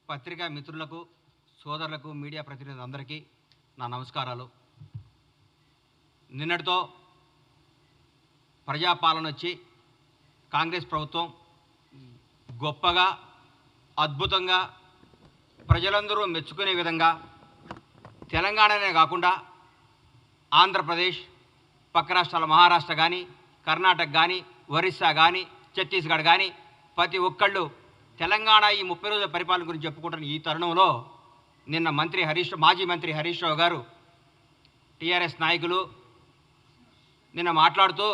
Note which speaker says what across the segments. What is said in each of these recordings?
Speaker 1: పత్రికా మిత్రులకు, సోదరులకు, మీడియా ప్రతినిధులందరికీ నా నమస్కారాలు. నిన్నటితో ప్రజాపాలన వచ్చి కాంగ్రెస్ ప్రభుత్వం గొప్పగా, అద్భుతంగా, ప్రజలందరూ మెచ్చుకునే విధంగా తెలంగాణనే కాకుండా ఆంధ్రప్రదేశ్, పక్క రాష్ట్రాల మహారాష్ట్ర కానీ, కర్ణాటక కానీ, ఒరిస్సా కానీ, ఛత్తీస్గఢ్ కానీ ప్రతి ఒక్కళ్ళు తెలంగాణ ఈ 30 రోజుల పరిపాలన గురించి చెప్పుకుంటున్న ఈ తరుణంలో నిన్న మాజీ మంత్రి హరీష్ రావు గారు, టీఆర్ఎస్ నాయకులు నిన్న మాట్లాడుతూ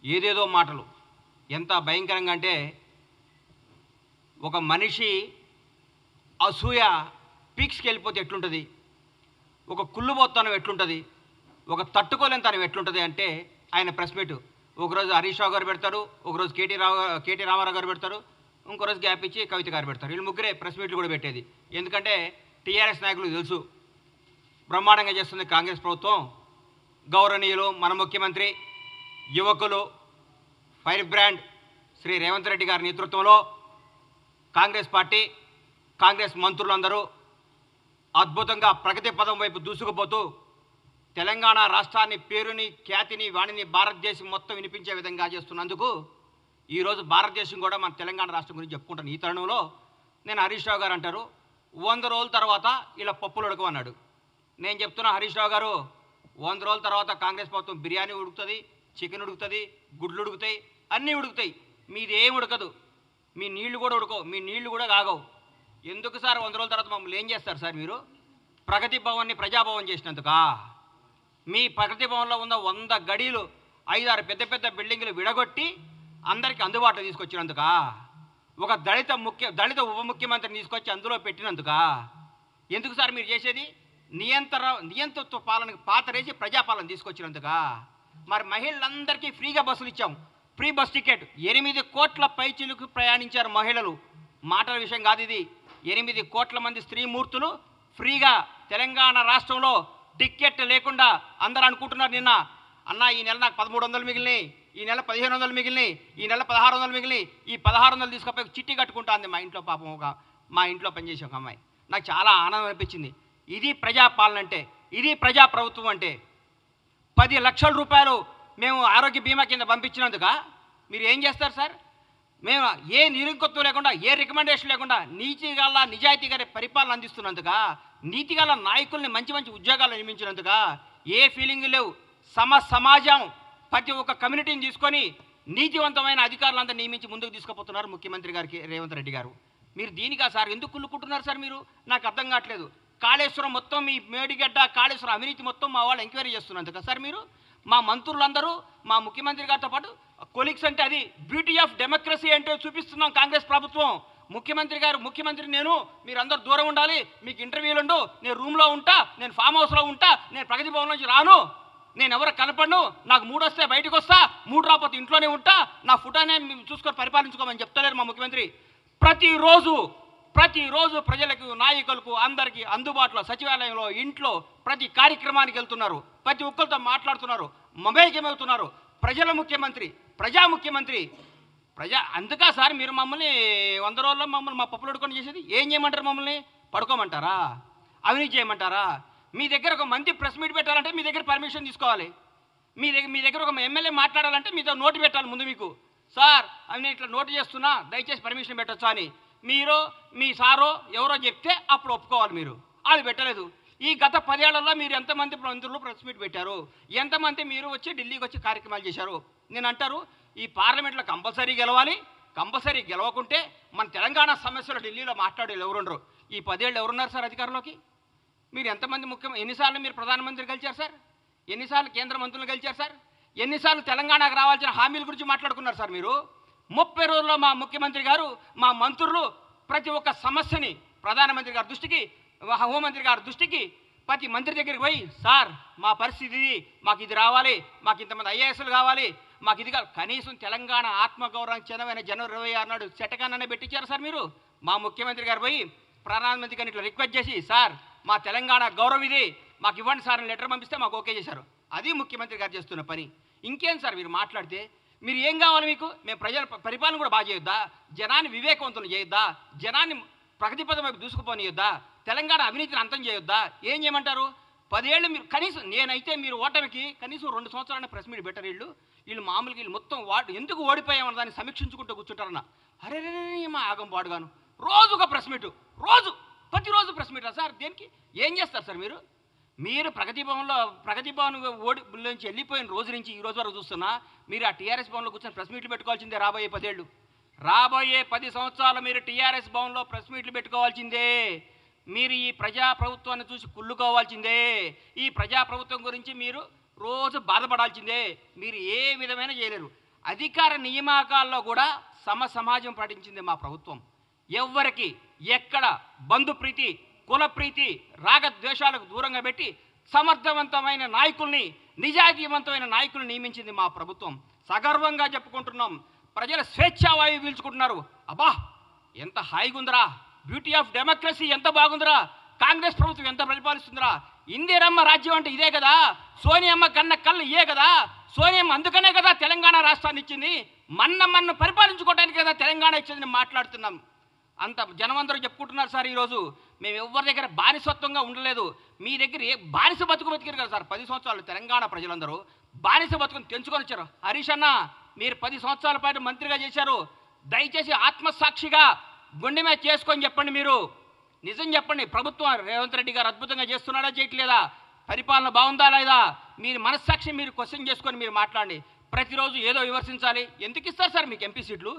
Speaker 1: ఏదేదో మాటలు, ఎంత భయంకరంగా అంటే ఒక మనిషి అసూయ పీక్స్కి వెళ్ళిపోతే ఎట్లుంటుంది, ఒక కుళ్ళుబోత్తనం ఎట్లుంటుంది, ఒక తట్టుకోలేనితనం ఎట్లుంటుంది అంటే ఆయన ప్రెస్ మీట్ ఒకరోజు హరీష్ రావు గారు పెడతారు, ఒకరోజు కేటీ రామారావు గారు పెడతారు, ఇంకో రోజు గ్యాప్ ఇచ్చి కవిత గారు పెడతారు. వీళ్ళు ముగ్గురే ప్రెస్ మీట్లు కూడా పెట్టేది. ఎందుకంటే టీఆర్ఎస్ నాయకులకు తెలుసు బ్రహ్మాండంగా చేస్తుంది కాంగ్రెస్ ప్రభుత్వం. గౌరవనీయులు మన ముఖ్యమంత్రి, యువకులు, ఫైర్ బ్రాండ్ శ్రీ రేవంత్ రెడ్డి గారి నేతృత్వంలో కాంగ్రెస్ పార్టీ, కాంగ్రెస్ మంత్రులందరూ అద్భుతంగా ప్రగతి పదం వైపు దూసుకుపోతూ తెలంగాణ రాష్ట్రాన్ని, పేరుని, ఖ్యాతిని, వాణిని భారతదేశం మొత్తం వినిపించే విధంగా చేస్తున్నందుకు ఈరోజు భారతదేశం కూడా మన తెలంగాణ రాష్ట్రం గురించి చెప్పుకుంటాను. ఈ తరుణంలో నేను హరీష్ రావు గారు అంటారు 100 రోజుల తర్వాత ఇలా పప్పులు ఉడకమన్నాడు. నేను చెప్తున్నా హరీష్ రావు గారు, 100 రోజుల తర్వాత కాంగ్రెస్ ప్రభుత్వం బిర్యానీ ఉడుకుతుంది, చికెన్ ఉడుకుతుంది, గుడ్లు ఉడుకుతాయి, అన్నీ ఉడుకుతాయి. మీది ఏం ఉడకదు, మీ నీళ్లు కూడా ఉడకవు, మీ నీళ్లు కూడా కాగవు. ఎందుకు సార్ 100 రోజుల తర్వాత మమ్మల్ని ఏం చేస్తారు సార్ మీరు? ప్రగతి భవన్ని ప్రజాభవన్ చేసినందుకా? మీ ప్రగతి భవన్లో ఉన్న 100 గడీలు 5-6 పెద్ద పెద్ద బిల్డింగులు విడగొట్టి అందరికీ అందుబాటులో తీసుకొచ్చినందుకా? ఒక దళిత ఉప ముఖ్యమంత్రిని తీసుకొచ్చి అందులో పెట్టినందుకా? ఎందుకు సార్ మీరు చేసేది? నియంతృత్వ పాలనకు పాతరేసి ప్రజాపాలన తీసుకొచ్చినందుకా? మరి మహిళలందరికీ ఫ్రీగా బస్సులు ఇచ్చాం, ఫ్రీ బస్ టికెట్. 8 కోట్ల పైచిలకు ప్రయాణించారు మహిళలు. మాటల విషయం కాదు ఇది. 8 కోట్ల మంది స్త్రీమూర్తులు ఫ్రీగా తెలంగాణ రాష్ట్రంలో టికెట్ లేకుండా. అందరూ అనుకుంటున్నారు నిన్న, అన్న ఈ నెల నాకు 1300 మిగిలినాయి, ఈ నెల 1500 మిగిలినాయి, ఈ నెల 1600 మిగిలినాయి, ఈ 1600 తీసుకుపోయి చిట్టి కట్టుకుంటా అంది మా ఇంట్లో. పాపం మా ఇంట్లో పనిచేసే ఒక అమ్మాయి. నాకు చాలా ఆనందం అనిపించింది. ఇది ప్రజాపాలన అంటే, ఇది ప్రజాప్రభుత్వం అంటే. 10 లక్షల రూపాయలు మేము ఆరోగ్య బీమా కింద పంపించినందుక మీరు ఏం చేస్తారు సార్? మేము ఏ నిరంకుత్వం లేకుండా, ఏ రికమెండేషన్ లేకుండా నిజాయితీ గారి పరిపాలన అందిస్తున్నందుక, నీతిగల నాయకుల్ని మంచి మంచి ఉద్యోగాలు నియమించినందుక ఏ ఫీలింగ్ లేవు. సమాజం ప్రతి ఒక్క కమ్యూనిటీని తీసుకొని నీతివంతమైన అధికారులంతా నియమించి ముందుకు తీసుకుపోతున్నారు ముఖ్యమంత్రి గారికి రేవంత్ రెడ్డి గారు. మీరు దీనికా సార్ ఎందుకు కుళ్ళుకుంటున్నారు సార్? మీరు నాకు అర్థం కావట్లేదు. కాళేశ్వరం మొత్తం, మీ మేడిగడ్డ కాళేశ్వరం అవినీతి మొత్తం మా వాళ్ళు ఎంక్వైరీ చేస్తున్నందుక సార్ మీరు? మా మంత్రులందరూ మా ముఖ్యమంత్రి గారితో పాటు కొలీగ్స్ అంటే అది బ్యూటీ ఆఫ్ డెమోక్రసీ అంటే చూపిస్తున్నాం కాంగ్రెస్ ప్రభుత్వం. ముఖ్యమంత్రి నేను, మీరందరూ దూరం ఉండాలి, మీకు ఇంటర్వ్యూలు ఉండు, నేను రూమ్లో ఉంటా, నేను ఫామ్ హౌస్లో ఉంటా, నేను ప్రగతి భవన్ నుంచి రాను, నేను ఎవరు కనపడను, నాకు 3 వస్తే బయటకు వస్తా, 3 రాకపోతే ఇంట్లోనే ఉంటా, నా ఫుటానే చూసుకొని పరిపాలించుకోమని చెప్తలేరు మా ముఖ్యమంత్రి. ప్రతిరోజు ప్రజలకు, నాయకులకు, అందరికీ అందుబాటులో సచివాలయంలో, ఇంట్లో ప్రతి కార్యక్రమానికి వెళ్తున్నారు, ప్రతి ఒక్కరితో మాట్లాడుతున్నారు, మమేకమవుతున్నారు. ప్రజా ముఖ్యమంత్రి. అందుకా సార్ మీరు మమ్మల్ని 100 రోజుల్లో మమ్మల్ని మా పప్పులు ఉడుకొని చేసేది? ఏం చేయమంటారు? మమ్మల్ని పడుకోమంటారా? అవినీతి చేయమంటారా? మీ దగ్గర ఒక మంత్రి ప్రెస్ మీట్ పెట్టాలంటే మీ దగ్గర పర్మిషన్ తీసుకోవాలి. మీ దగ్గర ఒక ఎమ్మెల్యే మాట్లాడాలంటే మీతో నోటు పెట్టాలి ముందు మీకు. సార్ నేను ఇట్లా నోటు చేస్తున్నా, దయచేసి పర్మిషన్ పెట్టొచ్చా అని మీరు, మీ సారో ఎవరో చెప్తే అప్పుడు ఒప్పుకోవాలి. మీరు అది పెట్టలేదు. ఈ గత 10 ఏళ్లలో మీరు ఎంతమంది మంత్రులు ప్రెస్ మీట్ పెట్టారు? ఎంతమంది మీరు వచ్చి ఢిల్లీకి వచ్చి కార్యక్రమాలు చేశారు? నేను అంటారు ఈ పార్లమెంట్లో కంపల్సరీ గెలవాలి. కంపల్సరీ గెలవకుంటే మన తెలంగాణ సమస్యలు ఢిల్లీలో మాట్లాడేది ఎవరుండరు. ఈ 10 ఏళ్ళు ఎవరున్నారు సార్ అధికారంలోకి? మీరు ఎంతమంది ఎన్నిసార్లు మీరు ప్రధానమంత్రి గెలిచారు సార్? ఎన్నిసార్లు కేంద్ర మంత్రులు గెలిచారు సార్? ఎన్నిసార్లు తెలంగాణకు రావాల్సిన హామీల గురించి మాట్లాడుకున్నారు సార్ మీరు? 30 రోజుల్లో మా ముఖ్యమంత్రి గారు, మా మంత్రులు ప్రతి ఒక్క సమస్యని ప్రధానమంత్రి గారి దృష్టికి, హోంమంత్రి గారి దృష్టికి, ప్రతి మంత్రి దగ్గరికి పోయి సార్ మా పరిస్థితి ఇది, మాకు ఇది రావాలి, మాకు ఇంతమంది ఐఏఎస్లు కావాలి, మాకు ఇది కావాలి. కనీసం తెలంగాణ ఆత్మగౌరవానికి చెందమైన జనవరి 26 నాడు చెట్టకాననే పెట్టించారు సార్ మీరు. మా ముఖ్యమంత్రి గారు పోయి ప్రధానమంత్రి గారిని ఇట్లా రిక్వెస్ట్ చేసి సార్ మా తెలంగాణ గౌరవం ఇది, మాకు ఇవ్వండి సార్ అని లెటర్ పంపిస్తే మాకు ఓకే చేశారు. అది ముఖ్యమంత్రి గారు చేస్తున్న పని. ఇంకేం సార్ మీరు మాట్లాడితే? మీరు ఏం కావాలి మీకు? మేము ప్రజల పరిపాలన కూడా బాగా చేయొద్దా? జనాన్ని వివేకవంతులు చేయొద్దా? జనాన్ని ప్రగతి పదం వైపు దూసుకుపోనియొద్దా? తెలంగాణ అవినీతిని అంతం చేయొద్దా? ఏం చేయమంటారు? 10 ఏళ్ళు మీరు కనీసం, నేనైతే మీరు ఓటమికి కనీసం 2 సంవత్సరాల ప్రెస్ మీట్ పెట్టారు. వీళ్ళు మామూలుగా వీళ్ళు మొత్తం ఎందుకు ఓడిపోయామన్న దాన్ని సమీక్షించుకుంటూ కూర్చుంటారన్న. అరే మా ఆగం పాడుగాను రోజు ఒక ప్రెస్ మీటు, ప్రతిరోజు ప్రెస్ మీటా సార్? దేనికి? ఏం చేస్తారు సార్ మీరు? మీరు ప్రగతి భవన్ నుంచి వెళ్ళిపోయిన రోజు నుంచి ఈ రోజు వరకు చూస్తున్నా మీరు ఆ టీఆర్ఎస్ భవన్లో కూర్చొని ప్రెస్ మీట్లు పెట్టుకోవాల్సిందే. రాబోయే 10 ఏళ్ళు, రాబోయే 10 సంవత్సరాలు మీరు టీఆర్ఎస్ భవన్లో ప్రెస్ మీట్లు పెట్టుకోవాల్సిందే. మీరు ఈ ప్రజాప్రభుత్వాన్ని చూసి కుళ్ళుకోవాల్సిందే. ఈ ప్రజాప్రభుత్వం గురించి మీరు రోజు బాధపడాల్సిందే. మీరు ఏ విధమైన చేయలేరు. అధికార నియామకాల్లో కూడా సమాజం పాటించింది మా ప్రభుత్వం. ఎవ్వరికి ఎక్కడ బంధుప్రీతి, కులప్రీతి, రాగద్వేషాలకు దూరంగా పెట్టి సమర్థవంతమైన నాయకుల్ని, నిజాయితీవంతమైన నాయకుల్ని నియమించింది మా ప్రభుత్వం. సగర్వంగా చెప్పుకుంటున్నాం. ప్రజల స్వేచ్ఛావాయువు పీల్చుకుంటున్నారు. అబ్బా ఎంత హాయిగుందిరా, బ్యూటీ ఆఫ్ డెమోక్రసీ ఎంత బాగుందిరా, కాంగ్రెస్ ప్రభుత్వం ఎంత పరిపాలిస్తుందిరా. ఇందిరమ్మ రాజ్యం అంటే ఇదే కదా, సోనియమ్మ కన్న కళ్ళు ఇయే కదా. సోనియమ్మ అందుకనే కదా తెలంగాణ రాష్ట్రాన్ని ఇచ్చింది. మన్ను పరిపాలించుకోవడానికి కదా తెలంగాణ ఇచ్చిందని మాట్లాడుతున్నాం. అంత జనమందరూ చెప్పుకుంటున్నారు సార్. ఈరోజు మేము ఎవరి దగ్గర బానిసత్వంగా ఉండలేదు. మీ దగ్గర బానిస బతుకు కదా సార్. 10 సంవత్సరాలు తెలంగాణ ప్రజలందరూ బానిస బతుకుని తెంచుకొని వచ్చారు. హరీష్ అన్న, మీరు 10 సంవత్సరాల పాటు మంత్రిగా చేశారు. దయచేసి ఆత్మసాక్షిగా గుండె మీద చేసుకొని చెప్పండి. మీరు నిజం చెప్పండి. ప్రభుత్వం రేవంత్ రెడ్డి గారు అద్భుతంగా చేస్తున్నాడా, చేయట్లేదా? పరిపాలన బాగుందా లేదా? మీరు మనస్సాక్షి మీరు క్వశ్చన్ చేసుకొని మీరు మాట్లాడండి. ప్రతిరోజు ఏదో విమర్శించాలి. ఎందుకు ఇస్తారు సార్ మీకు ఎంపీ సీట్లు?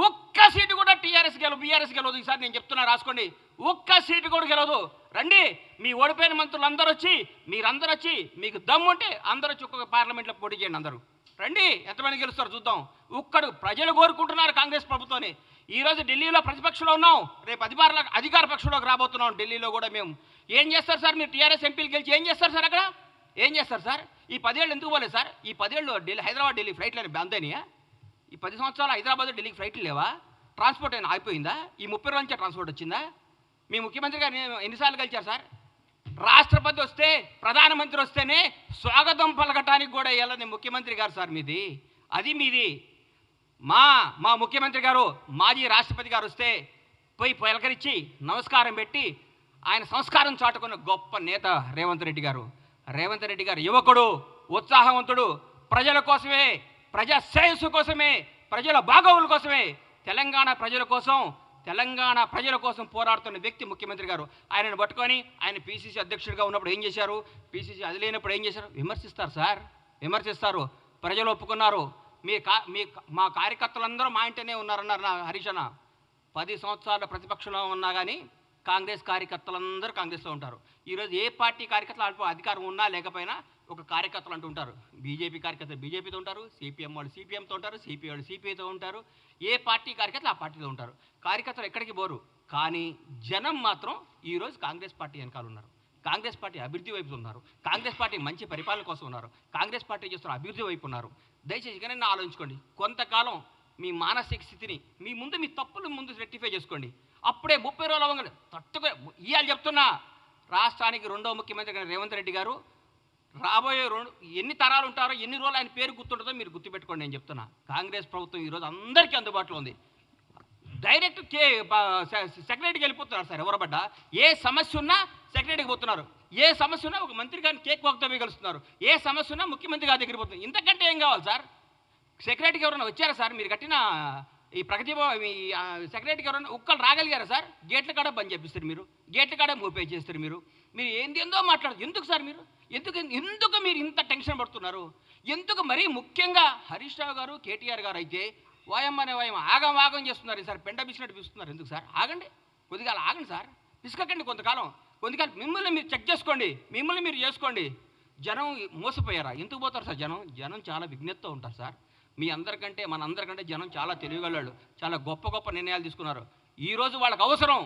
Speaker 1: ఒక్క సీటు కూడా టీఆర్ఎస్ బీఆర్ఎస్ గెలవదు. ఈసారి నేను చెప్తున్నా, రాసుకోండి. ఒక్క సీటు కూడా గెలవదు. రండి, మీ ఓడిపోయిన మంత్రులు అందరూ వచ్చి, మీరందరూ వచ్చి, మీకు దమ్ము ఉంటే అందరూ వచ్చి ఒక్కొక్క పార్లమెంట్లో పోటీ చేయండి. అందరూ రండి, ఎంతమంది గెలుస్తారు చూద్దాం. ఒక్కడు ప్రజలు కోరుకుంటున్నారు కాంగ్రెస్ ప్రభుత్వాన్ని. ఈరోజు ఢిల్లీలో ప్రతిపక్షంలో ఉన్నాం, రేపు అధికార పక్షంలోకి రాబోతున్నాం. ఢిల్లీలో కూడా మేము ఏం చేస్తారు సార్? మీరు టీఆర్ఎస్ ఎంపీలు గెలిచి ఏం చేస్తారు సార్? అక్కడ ఏం చేస్తారు సార్? ఈ 10 ఏళ్ళు ఎందుకు పోలేదు సార్? ఈ 10 ఏళ్ళు హైదరాబాద్ ఢిల్లీ ఫ్లైట్లు బంద్ అయినాయా? ఈ 10 సంవత్సరాలు హైదరాబాద్ ఢిల్లీకి ఫ్లైట్లు లేవా? ట్రాన్స్పోర్ట్ అయినా ఆగిపోయిందా? ఈ 30 రోజుల నుంచి ట్రాన్స్పోర్ట్ వచ్చిందా? మీ ముఖ్యమంత్రి గారు ఎన్నిసార్లు కలిచారు సార్? రాష్ట్రపతి వస్తే, ప్రధానమంత్రి వస్తేనే స్వాగతం పలకటానికి కూడా వెళ్ళని ముఖ్యమంత్రి గారు సార్ మీది. అది మీది. మా ముఖ్యమంత్రి గారు, మాజీ రాష్ట్రపతి గారు వస్తే పోయి పలకరించి నమస్కారం పెట్టి ఆయన సంస్కారం చాటుకున్న గొప్ప నేత రేవంత్ రెడ్డి గారు. రేవంత్ రెడ్డి గారు యువకుడు, ఉత్సాహవంతుడు, ప్రజల కోసమే, ప్రజా శ్రేయస్సు కోసమే, ప్రజల బాగోగుల కోసమే, తెలంగాణ ప్రజల కోసం పోరాడుతున్న వ్యక్తి ముఖ్యమంత్రి గారు. ఆయనను పట్టుకొని ఆయన పీసీసీ అధ్యక్షుడిగా ఉన్నప్పుడు ఏం చేశారు, పీసీసీ అది లేనప్పుడు ఏం చేశారు? విమర్శిస్తారు సార్, విమర్శిస్తారు. ప్రజలు ఒప్పుకున్నారు. మా కార్యకర్తలందరూ మా ఇంటనే ఉన్నారన్నారు నా హరీష్ అన్న. 10 సంవత్సరాల ప్రతిపక్షంలో ఉన్నా కానీ కాంగ్రెస్ కార్యకర్తలందరూ కాంగ్రెస్లో ఉంటారు. ఈరోజు ఏ పార్టీ కార్యకర్తలు అధికారం ఉన్నా లేకపోయినా ఒక కార్యకర్తలు అంటూ ఉంటారు. బీజేపీ కార్యకర్తలు బీజేపీతో ఉంటారు, సిపిఎం వాళ్ళు సిపిఎంతో ఉంటారు, సిపిఐ వాళ్ళు సిపిఐతో ఉంటారు. ఏ పార్టీ కార్యకర్తలు ఆ పార్టీలో ఉంటారు. కార్యకర్తలు ఎక్కడికి పోరు. కానీ జనం మాత్రం ఈరోజు కాంగ్రెస్ పార్టీ వెనకాల ఉన్నారు. కాంగ్రెస్ పార్టీ అభివృద్ధి వైపు ఉన్నారు. కాంగ్రెస్ పార్టీ మంచి పరిపాలన కోసం ఉన్నారు. కాంగ్రెస్ పార్టీ చేస్తున్న అభివృద్ధి వైపు ఉన్నారు. దయచేసి ఇకనైనా ఆలోచించుకోండి. కొంతకాలం మీ మానసిక స్థితిని మీ తప్పులు ముందు రెక్టిఫై చేసుకోండి. అప్పుడే 30 రోజులు అవ్వగానే ఇవాళ చెప్తున్నా, రాష్ట్రానికి 2వ ముఖ్యమంత్రి రేవంత్ రెడ్డి గారు రాబోయే ఎన్ని తరాలు ఉంటారో, ఎన్ని రోజులు ఆయన పేరు గుర్తుంటుందో మీరు గుర్తుపెట్టుకోండి. నేను చెప్తున్నా, కాంగ్రెస్ ప్రభుత్వం ఈరోజు అందరికీ అందుబాటులో ఉంది. డైరెక్ట్ సెక్రటరీకి వెళ్ళిపోతున్నారు సార్. ఎవరబడ్డా ఏ సమస్య ఉన్నా సెక్రటరీకి పోతున్నారు. ఏ సమస్య ఉన్నా ఒక మంత్రి గారిని కేక్ వాక్తో కలుస్తున్నారు. ఏ సమస్య ఉన్నా ముఖ్యమంత్రి గారి దగ్గరికి పోతున్నారు. ఇంతకంటే ఏం కావాలి సార్? సెక్రటరీకి ఎవరైనా వచ్చారా సార్? మీరు కట్టిన ఈ ప్రగతి సెక్రటరీకి ఎవరైనా ఒక్కళ్ళు రాగలిగారా సార్? గేట్ల కాడ బంద్ చేపిస్తారు మీరు, గేట్ల కాడ మూపే చేస్తారు మీరు. ఏందో మాట్లాడదు. ఎందుకు సార్ మీరు? ఎందుకు మీరు ఇంత టెన్షన్ పడుతున్నారు? ఎందుకు? మరీ ముఖ్యంగా హరీష్ రావు గారు, కేటీఆర్ గారు అయితే వాయమ్మనే ఆగం చేస్తున్నారు సార్. పెండ బిసినట్టు పిస్తున్నారు. ఎందుకు సార్? ఆగండి, కొద్దిగా ఆగండి సారం. పిసుకకండి కొంతకాలం. మిమ్మల్ని మీరు చెక్ చేసుకోండి, మిమ్మల్ని మీరు చేసుకోండి. జనం మోసపోయారా? ఎందుకు పోతారు సార్? జనం చాలా విజ్ఞతతో ఉంటారు సార్. మనందరికంటే జనం చాలా తెలివిగలవాళ్ళు. చాలా గొప్ప నిర్ణయాలు తీసుకున్నారు. ఈరోజు వాళ్ళకి అవసరం,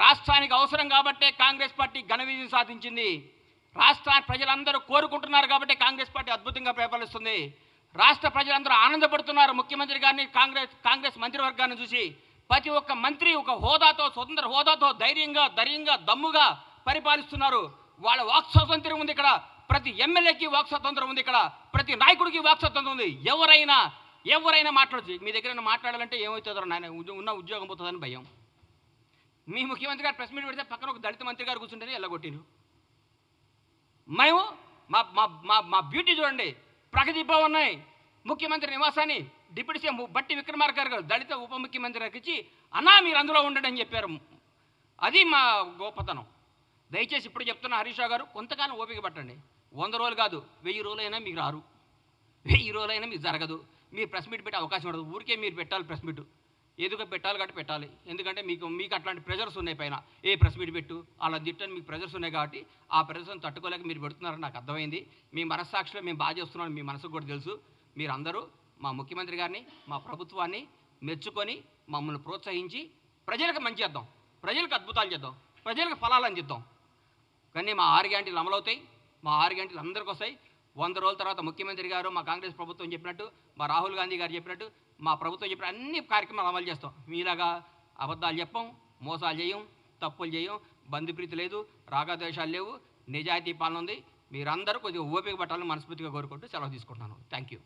Speaker 1: రాష్ట్రానికి అవసరం కాబట్టే కాంగ్రెస్ పార్టీ ఘన విజయం సాధించింది. రాష్ట్ర ప్రజలందరూ కోరుకుంటున్నారు కాబట్టి కాంగ్రెస్ పార్టీ అద్భుతంగా పరిపాలిస్తుంది. రాష్ట్ర ప్రజలందరూ ఆనందపడుతున్నారు ముఖ్యమంత్రి గారిని, కాంగ్రెస్ మంత్రివర్గాన్ని చూసి. ప్రతి ఒక్క మంత్రి ఒక హోదాతో, స్వతంత్ర హోదాతో ధైర్యంగా దమ్ముగా పరిపాలిస్తున్నారు. వాళ్ళ వాక్ స్వాతంత్ర్యం ఉంది ఇక్కడ. ప్రతి ఎమ్మెల్యేకి వాక్ స్వాతంత్రం ఉంది ఇక్కడ. ప్రతి నాయకుడికి వాక్ స్వాతంత్రం ఉంది. ఎవరైనా మాట్లాడచ్చు. మీ దగ్గర మాట్లాడాలంటే ఏమవుతుందో నాయన, ఉన్న ఉద్యోగం పోతుందని భయం.
Speaker 2: మీ ముఖ్యమంత్రి గారు ప్రెస్ మీట్ పెడితే పక్కన ఒక దళిత మంత్రి గారు కూర్చుంటేనే ఎల్లగొట్టిరు. మేము మా మా మా మా బ్యూటీ చూడండి, ప్రగతి భవన్ ముఖ్యమంత్రి నివాసాన్ని డిప్యూటీ సీఎం బట్టి విక్రమార్క గారు దళిత ఉప ముఖ్యమంత్రి గారికి ఇచ్చి అన్నా మీరు అందులో ఉండండి అని చెప్పారు. అది మా గొప్పతనం. దయచేసి ఇప్పుడు చెప్తున్న హరీష్ రావు గారు కొంతకాలం ఓపిక పట్టండి. 100 రోజులు కాదు, 1000 రోజులైనా మీకు రారు, 1000 రోజులైనా మీకు జరగదు. మీరు ప్రెస్ మీట్ పెట్టే అవకాశం ఉండదు. ఊరికే మీరు పెట్టాలి ప్రెస్ మీట్, ఏదో పెట్టాలి కాబట్టి పెట్టాలి. ఎందుకంటే మీకు అట్లాంటి ప్రెజర్స్ ఉన్నాయి పైన. ఏ ప్రెస్ మీట్ పెట్టు అలా తిట్టని మీకు ప్రెజర్స్ ఉన్నాయి కాబట్టి ఆ ప్రెజర్స్ని తట్టుకోలేక మీరు పెడుతున్నారని నాకు అర్థమైంది. మీ మనస్సాక్షిలో మేము బాగా చేస్తున్నాం, మీ మనసుకు కూడా తెలుసు. మీరందరూ మా ముఖ్యమంత్రి గారిని, మా ప్రభుత్వాన్ని మెచ్చుకొని మమ్మల్ని ప్రోత్సహించి ప్రజలకు మంచి చేద్దాం, ప్రజలకు అద్భుతాలు చేద్దాం, ప్రజలకు ఫలాలు అందిద్దాం. కానీ మా 6 గ్యారెంటీలు అమలవుతాయి. మా 6 గ్యారెంటీలు అందరికీ వస్తాయి. 100 రోజుల తర్వాత ముఖ్యమంత్రి గారు, మా కాంగ్రెస్ ప్రభుత్వం చెప్పినట్టు, మా రాహుల్ గాంధీ గారు చెప్పినట్టు, మా ప్రభుత్వం చెప్పిన అన్ని కార్యక్రమాలు అమలు చేస్తాం. మీలాగా అబద్ధాలు చెప్పం, మోసాలు చేయం, తప్పులు చేయం, బంధుప్రీతి లేదు, రాగద్వేషాలు లేవు, నిజాయితీ పాలన ఉంది. మీరందరూ కొద్దిగా ఓపిక పట్టాలని మనస్ఫూర్తిగా కోరుకుంటూ సెలవు తీసుకుంటున్నాను. Thank you.